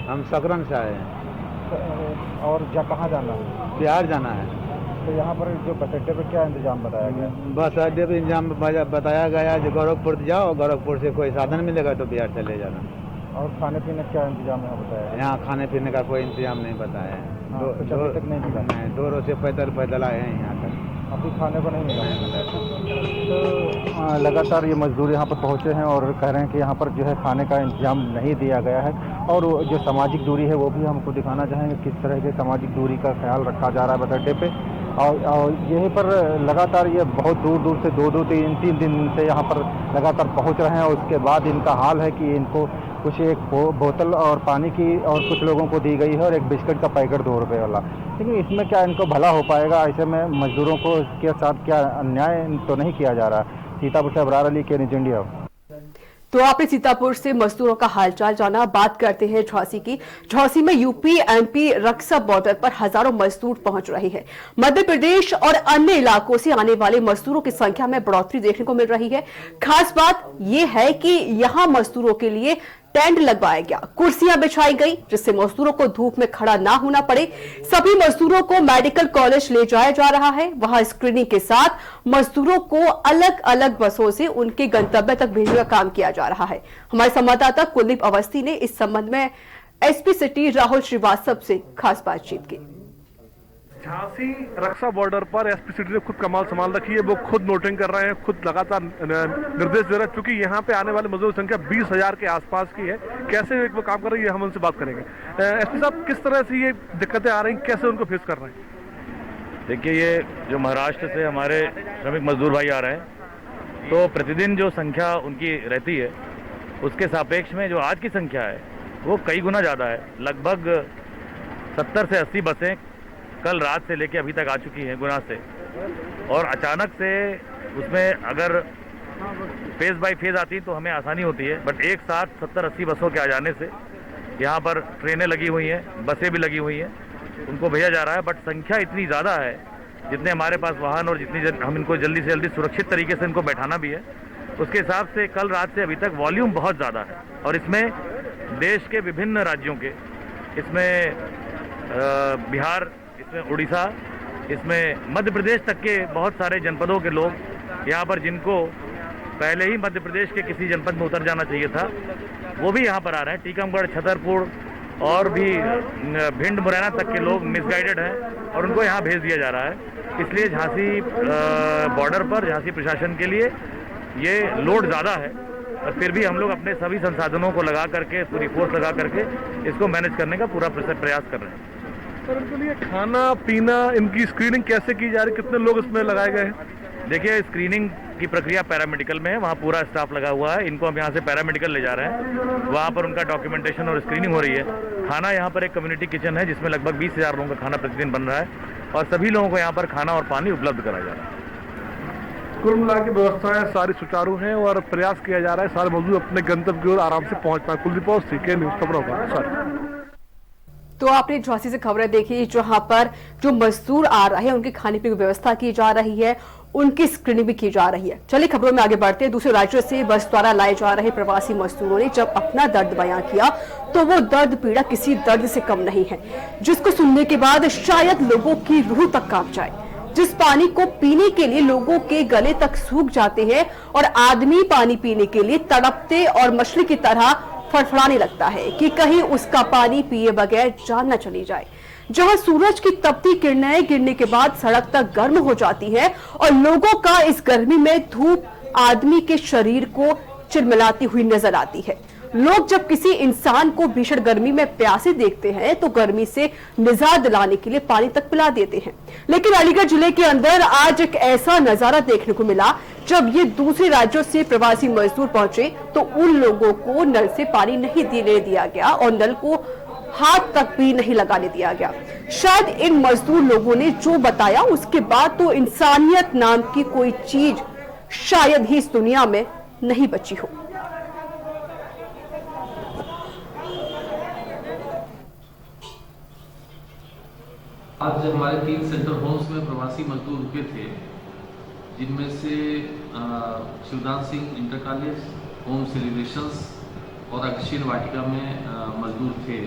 हम सकरन से आए हैं। और कहाँ जाना है? बिहार जाना है। तो यहाँ पर जो बस अड्डे पर क्या इंतजाम बताया गया? बस अड्डे पर इंतजाम बताया गया जो गोरखपुर जाओ, गोरखपुर से कोई साधन मिलेगा तो बिहार चले जाना। और खाने पीने का क्या इंतजाम यहाँ बताया? यहाँ खाने पीने का कोई इंतजाम नहीं बताया है। कुछ अभी तक नहीं मिला? नहीं, 2 रोज से पैदल आए हैं यहाँ तक, अभी खाने को नहीं मिला। तो लगातार ये मजदूर यहाँ पर पहुँचे हैं और कह रहे हैं कि यहाँ पर जो है खाने का इंतजाम नहीं दिया गया है और जो सामाजिक दूरी है वो भी हमको दिखाना चाहेंगे किस तरह की सामाजिक दूरी का ख्याल रखा जा रहा है बस अड्डे पे। और यहीं पर लगातार ये बहुत दूर दूर से 2-3 दिन से यहाँ पर लगातार पहुँच रहे हैं और उसके बाद इनका हाल है कि इनको कुछ एक बोतल और पानी की और कुछ लोगों को दी गई है और एक बिस्किट का पैकेट 2 रुपये वाला। लेकिन इसमें क्या इनको भला हो पाएगा? ऐसे में मजदूरों को के साथ क्या अन्याय तो नहीं किया जा रहा? सीतापुर से अबरार अली, के न्यूज़ इंडिया। तो आपने सीतापुर से मजदूरों का हालचाल जाना। बात करते हैं झांसी की। झांसी में UP-MP रक्सा बॉर्डर पर हजारों मजदूर पहुंच रहे हैं। मध्य प्रदेश और अन्य इलाकों से आने वाले मजदूरों की संख्या में बढ़ोतरी देखने को मिल रही है। खास बात यह है कि यहां मजदूरों के लिए टेंट लगवाया गया, कुर्सियां बिछाई गई जिससे मजदूरों को धूप में खड़ा ना होना पड़े। सभी मजदूरों को मेडिकल कॉलेज ले जाया जा रहा है। वहां स्क्रीनिंग के साथ मजदूरों को अलग अलग बसों से उनके गंतव्य तक भेजने का काम किया जा रहा है। हमारे संवाददाता कुलदीप अवस्थी ने इस संबंध में SP सिटी राहुल श्रीवास्तव से खास बातचीत की। झांसी रक्षा बॉर्डर पर SP सिटी ने खुद कमाल संभाल रखी है। वो खुद नोटिंग कर रहे हैं, खुद लगातार निर्देश दे रहे हैं। चूंकि यहाँ पे आने वाले मजदूर संख्या 20,000 के आसपास की है। कैसे वो काम कर रही है हम उनसे बात करेंगे। SP साहब, किस तरह से ये दिक्कतें आ रही हैं, कैसे उनको फेस कर रहे हैं? देखिए, ये जो महाराष्ट्र से हमारे श्रमिक मजदूर भाई आ रहे हैं तो प्रतिदिन जो संख्या उनकी रहती है उसके सापेक्ष में जो आज की संख्या है वो कई गुना ज़्यादा है। लगभग 70 से 80 बसें कल रात से लेके अभी तक आ चुकी हैं गुना से। और अचानक से उसमें अगर फेज बाय फेज आती तो हमें आसानी होती है, बट एक साथ 70-80 बसों के आ जाने से यहाँ पर ट्रेनें लगी हुई हैं, बसें भी लगी हुई हैं उनको भेजा जा रहा है, बट संख्या इतनी ज़्यादा है, जितने हमारे पास वाहन और हम इनको जल्दी से जल्दी सुरक्षित तरीके से इनको बैठाना भी है, उसके हिसाब से कल रात से अभी तक वॉल्यूम बहुत ज़्यादा है। और इसमें देश के विभिन्न राज्यों के, इसमें बिहार, इसमें उड़ीसा, इसमें मध्य प्रदेश तक के बहुत सारे जनपदों के लोग यहाँ पर, जिनको पहले ही मध्य प्रदेश के किसी जनपद में उतर जाना चाहिए था, वो भी यहाँ पर आ रहे हैं। टीकमगढ़, छतरपुर और भी भिंड, मुरैना तक के लोग मिसगाइडेड हैं और उनको यहाँ भेज दिया जा रहा है। इसलिए झांसी बॉर्डर पर झांसी प्रशासन के लिए ये लोड ज़्यादा है, और फिर भी हम लोग अपने सभी संसाधनों को लगा करके, पूरी फोर्स लगा करके इसको मैनेज करने का पूरा प्रयास कर रहे हैं। सर, इनके लिए खाना पीना, इनकी स्क्रीनिंग कैसे की जा रही है, कितने लोग इसमें लगाए गए हैं? देखिए, स्क्रीनिंग की प्रक्रिया पैरामेडिकल में है, वहाँ पूरा स्टाफ लगा हुआ है। इनको हम यहाँ से पैरामेडिकल ले जा रहे हैं, वहाँ पर उनका डॉक्यूमेंटेशन और स्क्रीनिंग हो रही है। खाना यहाँ पर एक कम्युनिटी किचन है, जिसमें लगभग 20,000 लोगों का खाना प्रतिदिन बन रहा है, और सभी लोगों को यहाँ पर खाना और पानी उपलब्ध कराया जा रहा है। कुल मिला के व्यवस्थाएं सारी सुचारू हैं और प्रयास किया जा रहा है सारे मजदूर अपने गंतव्य की ओर आराम से पहुंच पाए। कुलदीप और सीके न्यूज खबरों का सर। तो आपने झांसी से खबरें देखी, जहां पर जो मजदूर आ रहे हैं उनकी खाने पीने की व्यवस्था की जा रही है, उनकी स्क्रीनिंग भी की जा रही है। चलिए खबरों में आगे बढ़ते हैं। दूसरे राज्यों से बस द्वारा लाए जा रहे प्रवासी मजदूरों ने जब अपना दर्द बयां किया, तो वो दर्द पीड़ा किसी दर्द से कम नहीं है, जिसको सुनने के बाद शायद लोगों की रूह तक कांप जाए। जिस पानी को पीने के लिए लोगों के गले तक सूख जाते हैं और आदमी पानी पीने के लिए तड़पते और मछली की तरह फड़फड़ाने लगता है कि कहीं उसका पानी पिए बगैर जान न चली जाए। जहां सूरज की तपती किरणें गिरने के बाद सड़क तक गर्म हो जाती है और लोगों का इस गर्मी में धूप आदमी के शरीर को चिलमिलाती हुई नजर आती है। लोग जब किसी इंसान को भीषण गर्मी में प्यासे देखते हैं तो गर्मी से निजात दिलाने के लिए पानी तक पिला देते हैं। लेकिन अलीगढ़ जिले के अंदर आज एक ऐसा नजारा देखने को मिला, जब ये दूसरे राज्यों से प्रवासी मजदूर पहुंचे तो उन लोगों को नल से पानी नहीं देने दिया गया और नल को हाथ तक भी नहीं लगाने दिया गया। शायद इन मजदूर लोगों ने जो बताया, उसके बाद तो इंसानियत नाम की कोई चीज शायद ही इस दुनिया में नहीं बची हो। आज हमारे 3 सेंटर होम्स में प्रवासी मजदूर रुके थे, जिनमें से Shivdan Singh inter college, home celebrations और अक्षीण वाटिका में मजदूर थे।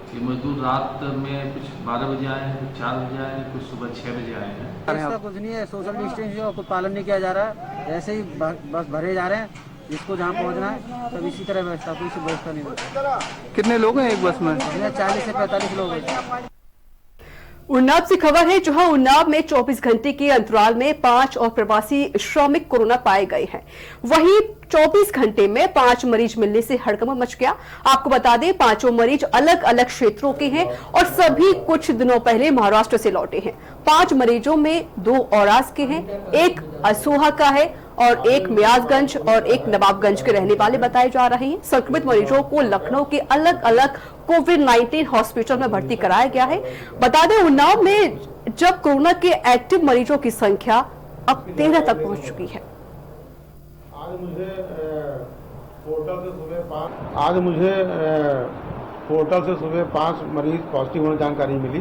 ये मजदूर रात में कुछ 12 बजे आए हैं, कुछ 4 बजे आए हैं, कुछ सुबह 6 बजे आए हैं। ऐसा कुछ नहीं है, सोशल डिस्टेंस का कोई पालन नहीं किया जा रहा है, ऐसे ही बस भरे जा रहे हैं। जिसको जहाँ पहुँचना है तब इसी तरह व्यवस्था, कोई सी व्यवस्था नहीं होती। कितने लोग हैं एक बस में? 40 से 45 लोग हैं। उन्नाव से खबर है, जहां उन्नाव में 24 घंटे के अंतराल में 5 और प्रवासी श्रमिक कोरोना पाए गए हैं। वहीं 24 घंटे में 5 मरीज मिलने से हड़कंप मच गया। आपको बता दें, 5 मरीज अलग अलग क्षेत्रों के हैं और सभी कुछ दिनों पहले महाराष्ट्र से लौटे हैं। 5 मरीजों में 2 औरास के हैं, 1 असोहा का है और 1 मियाजगंज और 1 नवाबगंज के रहने वाले बताए जा रहे हैं। संक्रमित मरीजों को लखनऊ के अलग अलग कोविड-19 हॉस्पिटल में भर्ती कराया गया है। बता दें, उन्नाव में जब कोरोना के एक्टिव मरीजों की संख्या अब 13 तक पहुंच चुकी है। आज मुझे पोर्टल से सुबह 5 मरीज पॉजिटिव होने की जानकारी मिली,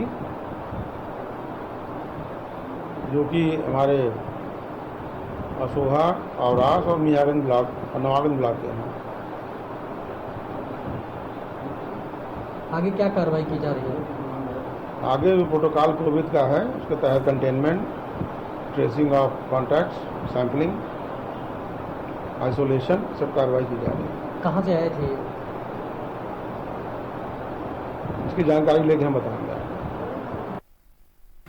जो कि हमारे असोहा, औरास और मियागंज ब्लॉक और नवाबगंज ब्लॉक के हैं। आगे क्या कार्रवाई की जा रही है? आगे जो प्रोटोकॉल कोविड का है, उसके तहत containment, tracing of contacts, sampling, isolation, सब कार्रवाई की जा रही है। कहाँ से आए थे? इसकी जानकारी लेके हम बताएंगे।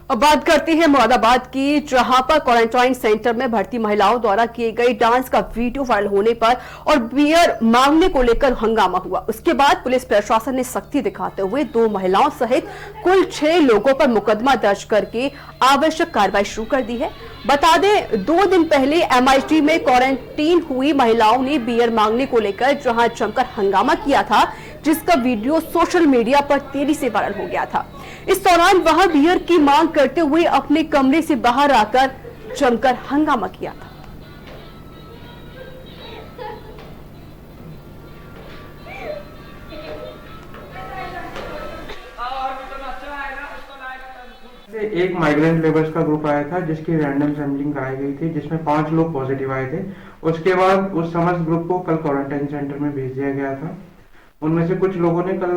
अब बात करते हैं मुरादाबाद की, जहां पर क्वारंटाइन सेंटर में भर्ती महिलाओं द्वारा किए गए डांस का वीडियो वायरल होने पर और बियर मांगने को लेकर हंगामा हुआ। उसके बाद पुलिस प्रशासन ने सख्ती दिखाते हुए 2 महिलाओं सहित कुल 6 लोगों पर मुकदमा दर्ज करके आवश्यक कार्रवाई शुरू कर दी है। बता दें, 2 दिन पहले MIT में क्वारंटीन हुई महिलाओं ने बियर मांगने को लेकर जहां जमकर हंगामा किया था, जिसका वीडियो सोशल मीडिया पर तेजी से वायरल हो गया था। इस दौरान वह बियर की मांग करते हुए अपने कमरे से बाहर आकर जमकर हंगामा किया था। से एक माइग्रेंट लेबर्स का ग्रुप आया था जिसकी रैंडम सैंपलिंग कराई गई थी, जिसमें 5 लोग पॉजिटिव आए थे। उसके बाद उस समस्त ग्रुप को कल क्वारंटाइन सेंटर में भेज दिया गया था। उनमें से कुछ लोगों ने कल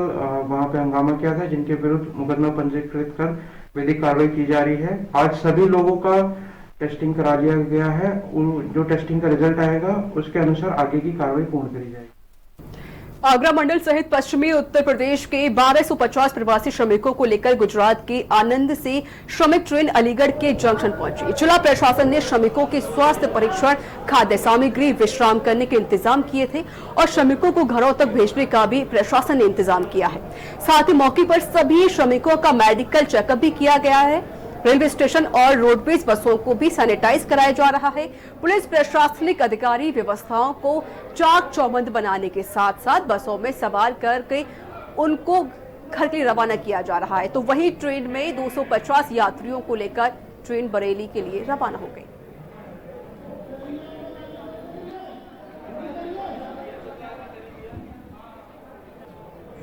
वहां पे हंगामा किया था, जिनके विरुद्ध मुकदमा पंजीकृत कर विधिक कार्रवाई की जा रही है। आज सभी लोगों का टेस्टिंग करा लिया गया है। जो टेस्टिंग का रिजल्ट आएगा उसके अनुसार आगे की कार्रवाई पूर्ण करी जाएगी। आगरा मंडल सहित पश्चिमी उत्तर प्रदेश के 1250 प्रवासी श्रमिकों को लेकर गुजरात के आनंद से श्रमिक ट्रेन अलीगढ़ के जंक्शन पहुंची। जिला प्रशासन ने श्रमिकों के स्वास्थ्य परीक्षण, खाद्य सामग्री, विश्राम करने के इंतजाम किए थे और श्रमिकों को घरों तक भेजने का भी प्रशासन ने इंतजाम किया है। साथ ही मौके पर सभी श्रमिकों का मेडिकल चेकअप भी किया गया है। रेलवे स्टेशन और रोडवेज बसों को भी सैनिटाइज कराया जा रहा है। पुलिस प्रशासनिक अधिकारी व्यवस्थाओं को चाक चौबंद बनाने के साथ साथ बसों में सवार करके उनको घर के लिए रवाना किया जा रहा है। तो वही ट्रेन में 250 यात्रियों को लेकर ट्रेन बरेली के लिए रवाना हो गई।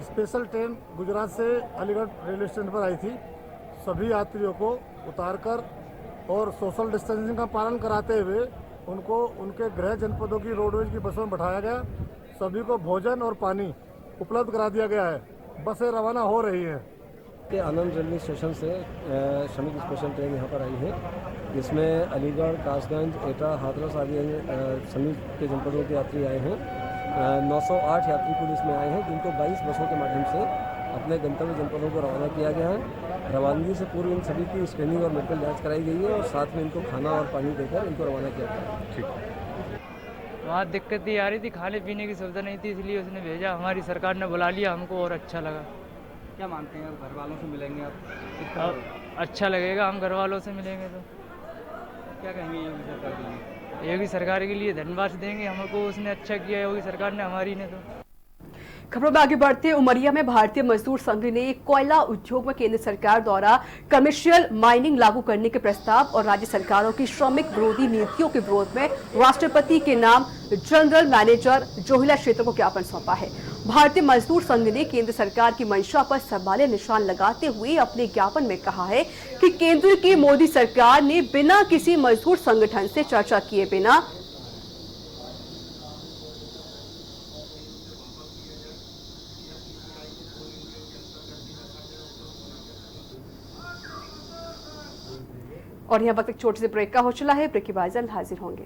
स्पेशल ट्रेन गुजरात से अलीगढ़ रेलवे स्टेशन पर आई थी। सभी यात्रियों को उतारकर और सोशल डिस्टेंसिंग का पालन कराते हुए उनको उनके गृह जनपदों की रोडवेज की बसों में बैठाया गया। सभी को भोजन और पानी उपलब्ध करा दिया गया है। बसें रवाना हो रही हैं। आनंद रेलवे स्टेशन से श्रमिक स्पेशल ट्रेन यहाँ पर आई है, जिसमें अलीगढ़, कासगंज, एटा, हाथरस आदि समीप के जनपदों के यात्री आए हैं। 908 यात्री कुल इसमें आए हैं, जिनको 22 बसों के माध्यम से अपने गंतव्य जनपदों को रवाना किया गया है। रवानगी से पूर्व इन सभी की स्क्रीनिंग और मेडिकल जांच कराई गई है और साथ में इनको खाना और पानी देकर इनको रवाना किया गया है। ठीक। वहाँ दिक्कत ये आ रही थी, खाने पीने की सुविधा नहीं थी, इसलिए उसने भेजा। हमारी सरकार ने बुला लिया हमको और अच्छा लगा। क्या मानते हैं, घर वालों से मिलेंगे आप? अब अच्छा लगेगा, हम घर वालों से मिलेंगे तो। क्या कहेंगे योगी सरकार के लिए? योगी सरकार के लिए धन्यवाद देंगे, हमको उसने अच्छा किया योगी सरकार ने, हमारी ने तो। खबरों में आगे बढ़ते, उमरिया में भारतीय मजदूर संघ ने कोयला उद्योग में केंद्र सरकार द्वारा कमर्शियल माइनिंग लागू करने के प्रस्ताव और राज्य सरकारों की श्रमिक विरोधी नीतियों के विरोध में राष्ट्रपति के नाम जनरल मैनेजर जोहिला क्षेत्र को ज्ञापन सौंपा है। भारतीय मजदूर संघ ने केंद्र सरकार की मंशा पर सवालिया निशान लगाते हुए अपने ज्ञापन में कहा है कि केंद्र की मोदी सरकार ने बिना किसी मजदूर संगठन से चर्चा किए बिना और यहाँ वक्त एक छोटे से ब्रेक का हो चला है। ब्रेक के बाद जल्द हाजिर होंगे।